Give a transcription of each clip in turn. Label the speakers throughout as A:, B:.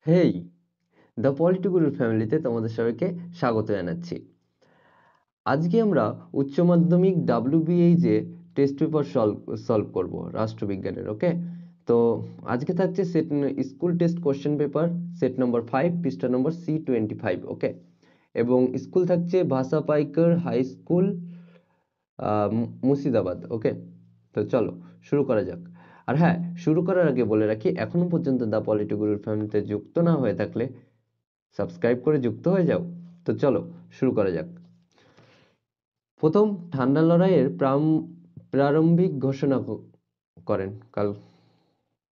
A: হেই, the পলিটিগুরুর ফ্যামিলিতে তোমাদের সবাইকে স্বাগত জানাচ্ছি। আজকে আমরা উচ্চ মাধ্যমিক WBH এ টেস্ট পেপার সলভ করব রাষ্ট্রবিজ্ঞানের। ওকে, তো আজকে থাকছে school test question paper set number 5 পৃষ্ঠা নম্বর C25। ওকে, এবং স্কুল থাকছে ভাষা পাইকার হাই স্কুল, মুর্শিদাবাদ। ওকে, তো চলো শুরু করা যাক। আর হ্যাঁ, শুরু করার আগে বলে রাখি, এখনো পর্যন্ত দ্য পলিটিগুরুর ফ্যামিলিতে যুক্ত না হয়ে থাকলে সাবস্ক্রাইব করে যুক্ত হয়ে যাও। তো চলো শুরু করা যাক। প্রথম ঠান্ডা লড়াইয়ের প্রারম্ভিক ঘোষণা করেন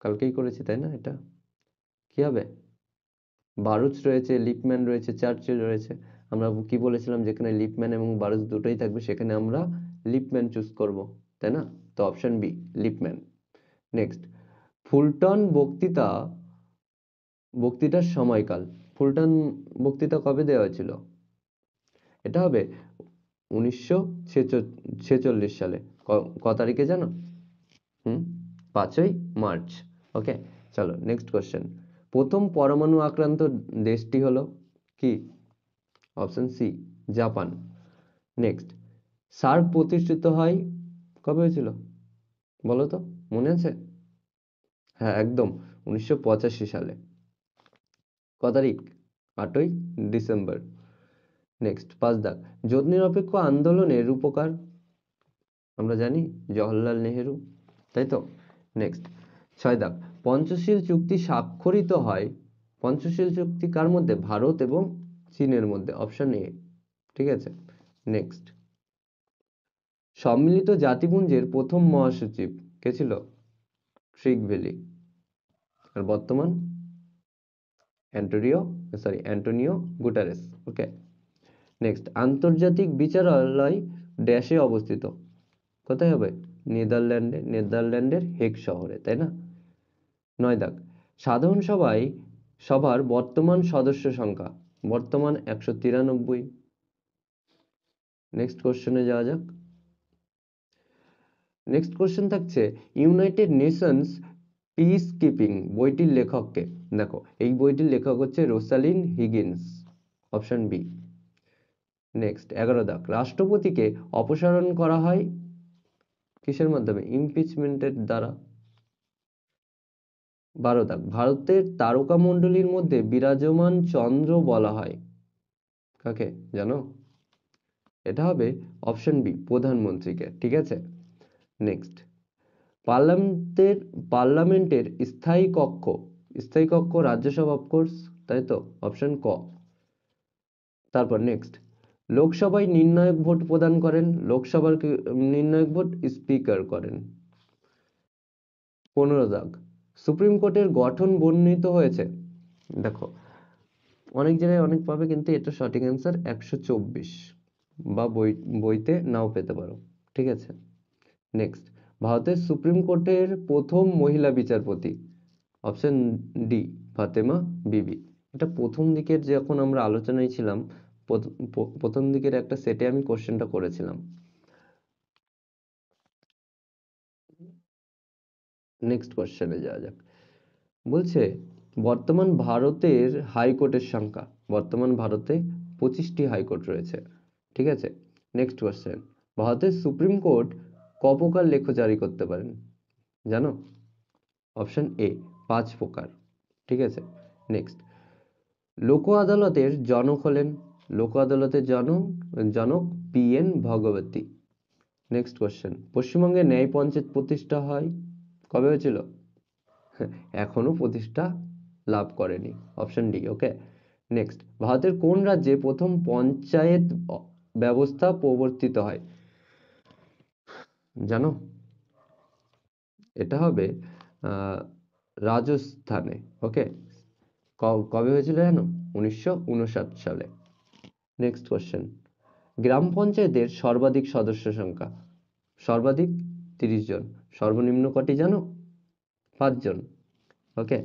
A: কালকেই করেছি, তাই না? এটা কি হবে? বারুচ রয়েছে, লিপম্যান রয়েছে, চার্চিল রয়েছে। আমরা কি বলেছিলাম, যেখানে লিপম্যান এবং বারুচ দুটোই থাকবে সেখানে আমরা লিপম্যান চুজ করব, তাই না? তো option B, Lippmann. Next, Fulton বক্তৃতার সময়কাল। ফুলটন বক্তৃতা কবে দেওয়া হয়েছিল? এটা হবে 1946 সালে। ক তারিখে জানো? 5ই মার্চ। ওকে, চলো নেক্সট কোশ্চেন। প্রথম পরমাণু আক্রান্ত দেশটি হলো কি? Option C, Japan. Next, SAARC প্রতিষ্ঠিত হয় কবে হয়েছিল বলো তো, মনে আছে? হ্যাঁ, একদম 1985 সালে। ক তারিখ? 8ই ডিসেম্বর। নেক্সট, 5 দাগ, জোট নিরপেক্ষ আন্দোলনের রূপকার আমরা জানি জওহরলাল নেহেরু, তাই তো? নেক্সট, 6 দাগ, পঞ্চশীল চুক্তি স্বাক্ষরিত হয়। পঞ্চশীল চুক্তি কার মধ্যে? ভারত এবং চীনের মধ্যে। অপশন এ, ঠিক আছে। নেক্সট, সম্মিলিত জাতিপুঞ্জের প্রথম মহাসচিব কে ছিল? ক্রিগভ্যালি। আর বর্তমান অ্যান্টোনিও গুটারেস। ওকে, নেক্সট, আন্তর্জাতিক বিচারালয় ড্যাশে অবস্থিত। কোথায় হবে? নেদারল্যান্ডের হেগ শহরে, তাই না? 9 দাগ, সাধারণ সভার বর্তমান সদস্য সংখ্যা। বর্তমান 193। নেক্সট কোশ্চেনে যাওয়া যাক। নেক্সট কোশ্চেন থাকছে, ইউনাইটেড নেশনস পিস কিপিং বইটির লেখককে। দেখো, এই বইটির লেখক হচ্ছে Rosalyn Higgins. Option B. Next, 11 দাগ, রাষ্ট্রপতিকে অপসারণ করা হয় কিসের মাধ্যমে? ইমপিচমেন্টের দ্বারা। 12 দাগ, ভারতের তারকামণ্ডলীর মধ্যে বিরাজমান চন্দ্র বলা হয় কাকে, জানো? এটা হবে অপশন বি, প্রধানমন্ত্রীকে। ঠিক আছে। নেক্সট, পার্লামেন্টের স্থায়ী কক্ষ রাজ্যসভা, অফকোর্স, তাই তো? অপশন ক। তারপর নেক্সট, লোকসভায় নির্ণায়ক ভোট প্রদান করেন। লোকসভার নির্ণায়ক ভোট স্পিকার করেন। 15 দাগ, সুপ্রিম কোর্টের গঠন বর্ণিত হয়েছে। দেখো, অনেক জায়গায় অনেক পাবে, কিন্তু এটা সঠিক অ্যান্সার 124, বা বইতে নাও পেতে পারো। ঠিক আছে। নেক্সট, ভারতের সুপ্রিম কোর্টের প্রথম মহিলা বিচারপতি। অপশন ডি, ফাতেমা বিবি। এটা প্রথম দিকের যখন আমরা আলোচনায় ছিলাম, প্রথম দিকের একটা সেটে আমি কোশ্চেনটা করেছিলাম। নেক্সট কোশ্চেনে যাওয়া যাক। বলছে, বর্তমান ভারতের হাইকোর্টের সংখ্যা। বর্তমান ভারতে 25টি হাইকোর্ট রয়েছে। ঠিক আছে। নেক্সট কোশ্চেন, ভারতের সুপ্রিম কোর্ট ক প্রকার লেখ জারি করতে পারেন জানো? অপশন এ, 5 প্রকার। ঠিক আছে। নেক্সট, লোক আদালতের জনক হলেন? লোক আদালতের জনক PN ভগবতী। নেক্সট কোশ্চেন, পশ্চিমবঙ্গে ন্যায় পঞ্চায়েত প্রতিষ্ঠা হয় কবে হয়েছিল? এখনো প্রতিষ্ঠা লাভ করেনি। Option D. ওকে। নেক্সট, ভারতের কোন রাজ্যে প্রথম পঞ্চায়েত ব্যবস্থা প্রবর্তিত হয় জানো? এটা হবে রাজস্থানে। ওকে, কবে হয়েছিল জানো? 1959 সালে। নেক্সট কোশ্চেন, গ্রাম পঞ্চায়েতের সর্বাধিক সদস্য সংখ্যা। সর্বাধিক 30 জন। সর্বনিম্ন কটি জানো? 5 জন। ওকে।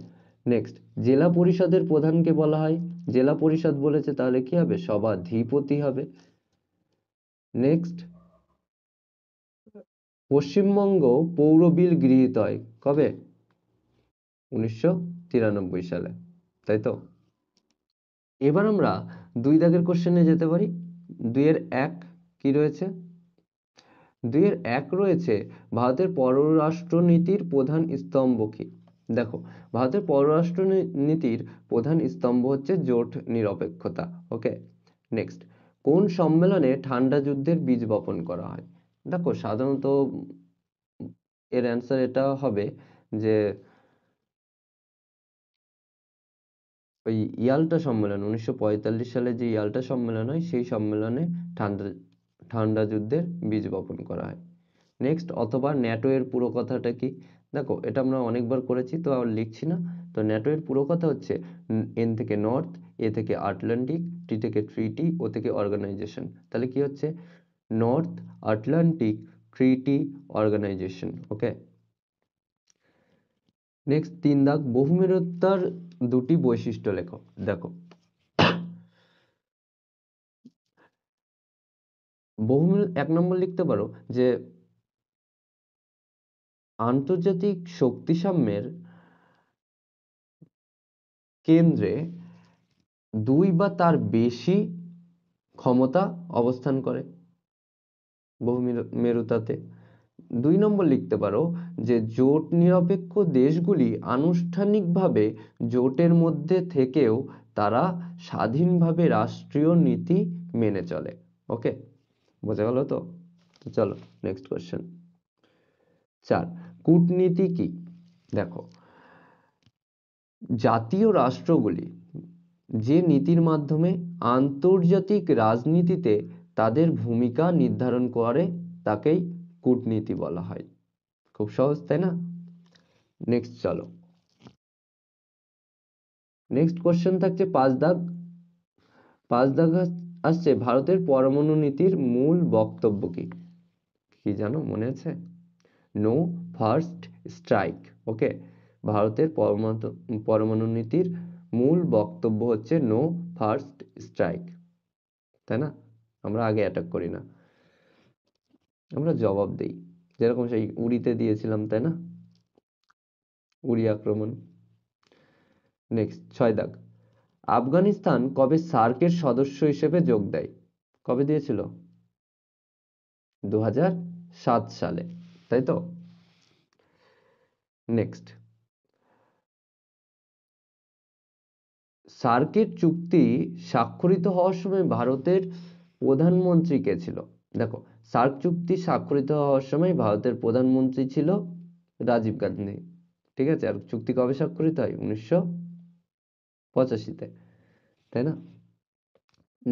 A: নেক্সট, জেলা পরিষদের প্রধানকে বলা হয়? জেলা পরিষদ বলেছে, তাহলে কি হবে? সভাধিপতি হবে। নেক্সট, পশ্চিমবঙ্গ পৌর বিল গৃহীত হয় কবে? 1993 সালে। তাই তো? এবার আমরা 2 দাগের কোশ্চেনে যেতে পারি। 2 এর 1 কি রয়েছে? 2 এর 1 রয়েছে ভারতের পররাষ্ট্রনীতির প্রধান স্তম্ভ কি? দেখো, ভারতের পররাষ্ট্র নীতির প্রধান স্তম্ভ হচ্ছে জোট নিরপেক্ষতা। ওকে, নেক্সট, কোন সম্মেলনে ঠান্ডা যুদ্ধের বীজ বপন করা হয়? দেখো, সাধারণত এর অ্যান্সার এটা হবে যে ওই ইয়াল্টা সম্মেলন, 1945 সালে যে ইয়াল্টা সম্মেলন হয়, সেই সম্মেলনে ঠান্ডা ঠান্ডা যুদ্ধের বীজ বপন করা হয়। নেক্সট, অথবা ন্যাটো এর পুরো কথাটা কি? দেখো, এটা আমরা অনেকবার করেছি, তো আর লিখছি না। তো ন্যাটো এর পুরো কথা হচ্ছে এন থেকে নর্থ, এ থেকে আটলান্টিক, টি থেকে ট্রিটি, ও থেকে অর্গানাইজেশন। তাহলে কি হচ্ছে? North Atlantic treaty organization. ওকে, নেক্সট 3 দাগ, বহুমেরুতার দুটি বৈশিষ্ট্য লেখো। দেখো, বহুমেরু 1 নম্বর লিখতে পারো যে আন্তর্জাতিক শক্তিসাম্যের কেন্দ্রে 2 বা তার বেশি ক্ষমতা অবস্থান করে বহুমেরুতাতে। 2 নম্বর লিখতে পারো যে জোট নিরপেক্ষ দেশগুলি আনুষ্ঠানিকভাবে জোটের মধ্যে থেকেও তারা স্বাধীনভাবে রাষ্ট্রীয় নীতি মেনে চলে। ওকে, বোঝা গেল তো? তো চলো নেক্সট কোশ্চেন। 4, কূটনীতি কি? দেখো, জাতীয় রাষ্ট্রগুলি যে নীতির মাধ্যমে আন্তর্জাতিক রাজনীতিতে তাদের ভূমিকা নির্ধারণ করে তাকেই কূটনীতি বলা হয়। খুব সহজ, তাই না? নেক্সট চলো, নেক্সট কোশ্চেন থাকছে 5 দাগ। 5 দাগ আসছে ভারতের পরমাণু নীতির মূল বক্তব্য কি? কি জানো, মনে আছে? No first strike. ওকে, ভারতের পরমাণু নীতির মূল বক্তব্য হচ্ছে নো ফার্স্ট স্ট্রাইক, তাই না? আমরা আগে অ্যাটাক করি না, আমরা জবাব দেই, যেরকম সেই উড়িতে দিয়েছিলাম, তাই না? উড়ি আক্রমণ। নেক্সট 6 দাগ, আফগানিস্তান কবে সার্কের সদস্য হিসেবে যোগ দেয়? কবে দিয়েছিল? 2007 সালে, তাই তো? নেক্সট, সার্কের চুক্তি স্বাক্ষরিত হওয়ার সময় ভারতের প্রধানমন্ত্রী কে ছিল? দেখো, সার্ক চুক্তি স্বাক্ষরিত হওয়ার সময় ভারতের প্রধানমন্ত্রী ছিল রাজীব গান্ধী। ঠিক আছে, আর চুক্তি কবে স্বাক্ষরিত হয়? 1985-তে, তাই না?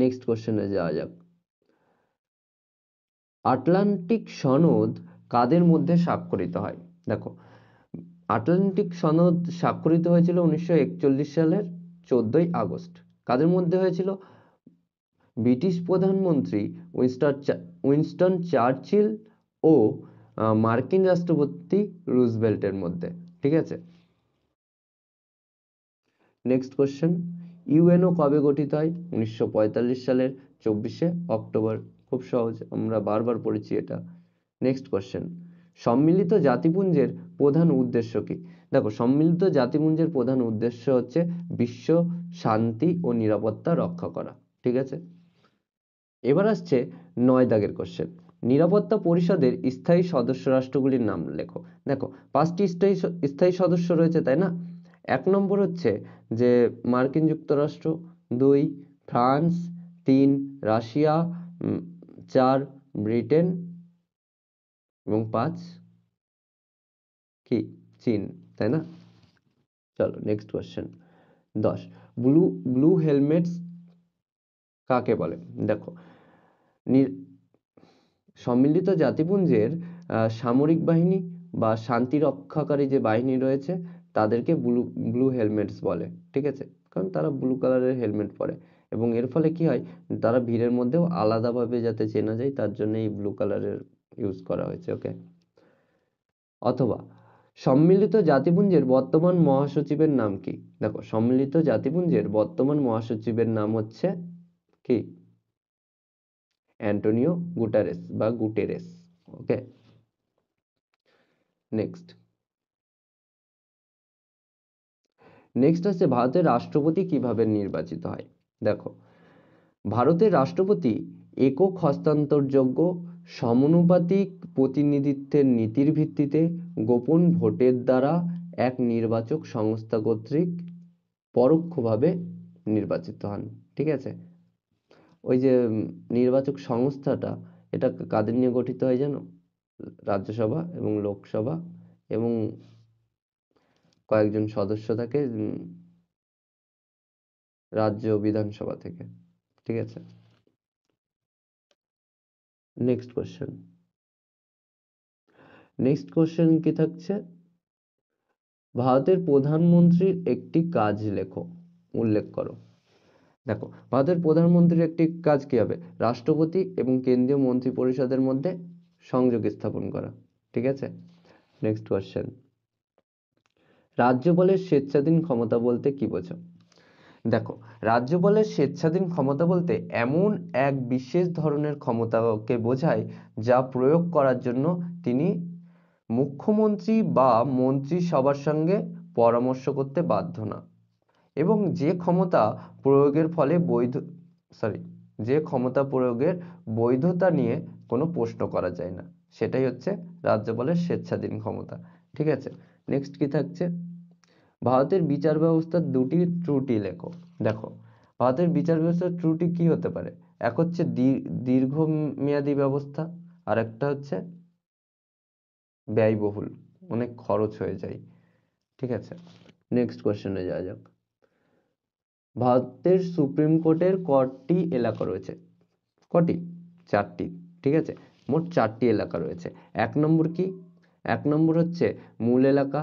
A: নেক্সট কোশ্চেনে যাওয়া যাক। আটলান্টিক সনদ কাদের মধ্যে স্বাক্ষরিত হয়? দেখো, আটলান্টিক সনদ স্বাক্ষরিত হয়েছিল 1941 সালের 14ই আগস্ট। কাদের মধ্যে হয়েছিল? ব্রিটিশ প্রধানমন্ত্রী উইনস্টন চার্চিল ও মার্কিন রাষ্ট্রপতি রুজভেল্টের মধ্যে। ঠিক আছে, নেক্সট কোশ্চেন, ইউএনও কবে গঠিত হয়? 1945 সালের 24শে অক্টোবর। খুব সহজ, আমরা বারবার পড়েছি এটা। নেক্সট কোশ্চেন, সম্মিলিত জাতিপুঞ্জের প্রধান উদ্দেশ্য কি? দেখো, সম্মিলিত জাতিপুঞ্জের প্রধান উদ্দেশ্য হচ্ছে বিশ্ব শান্তি ও নিরাপত্তা রক্ষা করা। ঠিক আছে, এবার আসছে 9 দাগের কোশ্চেন, নিরাপত্তা পরিষদের স্থায়ী সদস্য রাষ্ট্রগুলির নাম লেখো। দেখো, 5টি স্থায়ী সদস্য রয়েছে, তাই না? 1 নম্বর হচ্ছে যে মার্কিন যুক্তরাষ্ট্র, 2 ফ্রান্স, 3 রাশিয়া, 4 ব্রিটেন এবং 5 কি? চীন, তাই না? চলো নেক্সট কোশ্চেন। 10, ব্লু হেলমেটস কাকে বলে? দেখো, সম্মিলিত জাতিপুঞ্জের সামরিক বাহিনী বা শান্তি রক্ষাকারী যে বাহিনী রয়েছে তাদেরকে ব্লু হেলমেটস বলে। ঠিক আছে, কারণ তারা ব্লু কালারের হেলমেট পরে এবং এর ফলে কি হয়, তারা ভিড়ের মধ্যেও আলাদাভাবে যাতে চেনা যায় তার জন্য এই ব্লু কালারের ইউজ করা হয়েছে। ওকে, অথবা সম্মিলিত জাতিপুঞ্জের বর্তমান মহাসচিবের নাম কি? দেখো, সম্মিলিত জাতিপুঞ্জের বর্তমান মহাসচিবের নাম হচ্ছে কি? অ্যান্টোনিও গুটারেস বা গুটেরেস। ওকে, নেক্সট, নেক্সট আছে ভারতের রাষ্ট্রপতি কিভাবে নির্বাচিত হয়। দেখো, ভারতের রাষ্ট্রপতি একক হস্তান্তরযোগ্য সমানুপাতিক প্রতিনিধিত্বের নীতির ভিত্তিতে গোপন ভোটের দ্বারা এক নির্বাচক সংস্থা কর্তৃক পরোক্ষভাবে নির্বাচিত হন। ঠিক আছে, ওই যে নির্বাচক সংস্থাটা, এটা কাদের নিয়ে গঠিত হয় জানো? রাজ্যসভা এবং লোকসভা এবং কয়েকজন সদস্য থাকে রাজ্য বিধানসভা থেকে। ঠিক আছে, নেক্সট কোশ্চেন। নেক্সট কোশ্চেন কি থাকছে? ভারতের প্রধানমন্ত্রীর একটি কাজ লেখো, উল্লেখ করো। দেখো, ভারতের প্রধানমন্ত্রীর একটি কাজ কি হবে? রাষ্ট্রপতি এবং কেন্দ্রীয় মন্ত্রী পরিষদের মধ্যে সংযোগ স্থাপন করা। ঠিক আছে, নেক্সট কোশ্চেন। রাজ্যপালের স্বেচ্ছাধীন ক্ষমতা বলতে কি বোঝো? দেখো, রাজ্যপালের স্বেচ্ছাধীন ক্ষমতা বলতে এমন এক বিশেষ ধরনের ক্ষমতাকে বোঝায় যা প্রয়োগ করার জন্য তিনি মুখ্যমন্ত্রী বা মন্ত্রিসভার সঙ্গে পরামর্শ করতে বাধ্য না, এবং যে ক্ষমতা প্রয়োগের বৈধতা নিয়ে কোনো প্রশ্ন করা যায় না, সেটাই হচ্ছে রাজ্যপালের স্বেচ্ছাধীন ক্ষমতা। ঠিক আছে, নেক্সট কি থাকছে? ভারতের বিচার ব্যবস্থার দুটি ত্রুটি লেখো। দেখো, ভারতের বিচার ব্যবস্থার ত্রুটি কি হতে পারে? এক হচ্ছে দীর্ঘমেয়াদী ব্যবস্থা, আর একটা হচ্ছে ব্যয়বহুল, অনেক খরচ হয়ে যায়। ঠিক আছে, নেক্সট কোশ্চেনে যাওয়া যাক। ভারতের সুপ্রিম কোর্টের কটি এলাকা রয়েছে? কটি? 4টি। ঠিক আছে, মোট 4টি এলাকা রয়েছে। এক নম্বর কি? এক নম্বর হচ্ছে মূল এলাকা,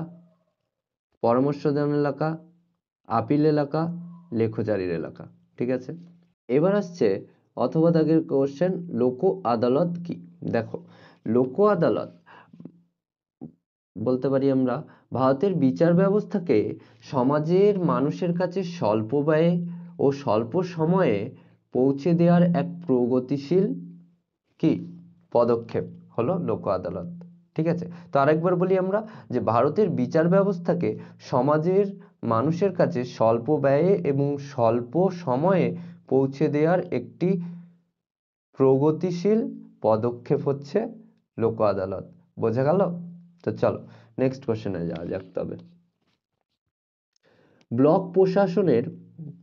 A: পরামর্শদান এলাকা, আপিল এলাকা, লেখচারির এলাকা। ঠিক আছে, এবার আসছে অথবা দাগের কোশ্চেন, লোক আদালত কি? দেখো, লোক আদালত বলতে পারি আমরা ভারতের বিচার ব্যবস্থাকে সমাজের মানুষের কাছে স্বল্প ব্যয়ে ও স্বল্প সময়ে পৌঁছে দেওয়ার এক প্রগতিশীল কি পদক্ষেপ হলো লোক আদালত। ঠিক আছে, তো আরেকবার বলি আমরা যে ভারতের বিচার ব্যবস্থাকে সমাজের মানুষের কাছে স্বল্প ব্যয়ে এবং স্বল্প সময়ে পৌঁছে দেওয়ার একটি প্রগতিশীল পদক্ষেপ হচ্ছে লোক আদালত। বোঝা গেল? তো চলো নেক্সট কোশ্চেনে যাওয়া যাক। তবে ব্লক প্রশাসনের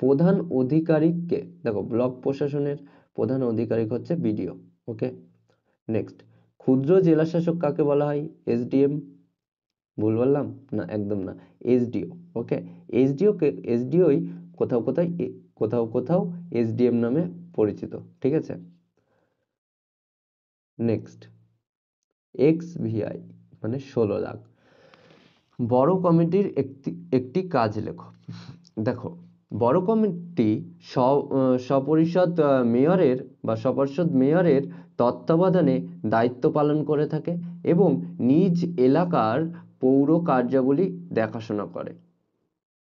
A: প্রধান আধিকারিক কে? দেখো, ব্লক প্রশাসনের প্রধান আধিকারিক হচ্ছে বিডিও। ওকে, নেক্সট, ক্ষুদ্র জেলা শাসক কাকে বলা হয়? এসডিএম। ভুল বললাম না? একদম না, এসডিও। ওকে, এসডিওই কোথাও কোথাও এসডিএম নামে পরিচিত। ঠিক আছে, নেক্সট, XVI মানে 16 লাখ। বড় কমিটির একটি কাজ লেখো। দেখো, বড় কমিটি সপরিষদ মেয়রের তত্ত্বাবধানে দায়িত্ব পালন করে থাকে এবং নিজ এলাকার পৌর কার্যাবলী দেখাশোনা করে,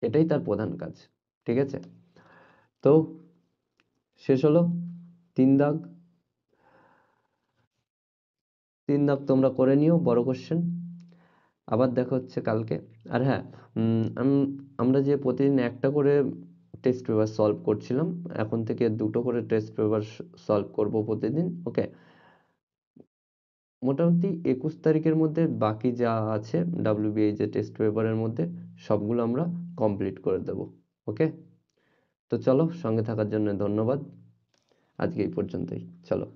A: এটাই তার প্রধান কাজ। ঠিক আছে, তো শেষ হলো 3 দাগ। 3 দাগ তোমরা করে নিও, বড় কোশ্চেন। আবার দেখা হচ্ছে কালকে। আর হ্যাঁ, আমরা যে প্রতিদিন একটা করে টেস্ট পেপার সলভ করছিলাম, এখন থেকে 2টো করে টেস্ট পেপার সলভ করব প্রতিদিন। ওকে, মোটামুটি 21 তারিখের মধ্যে বাকি যা আছে WBI যে টেস্ট পেপারের মধ্যে সবগুলো আমরা কমপ্লিট করে দেব। ওকে, তো চলো, সঙ্গে থাকার জন্য ধন্যবাদ। আজকে এই পর্যন্তই, চলো।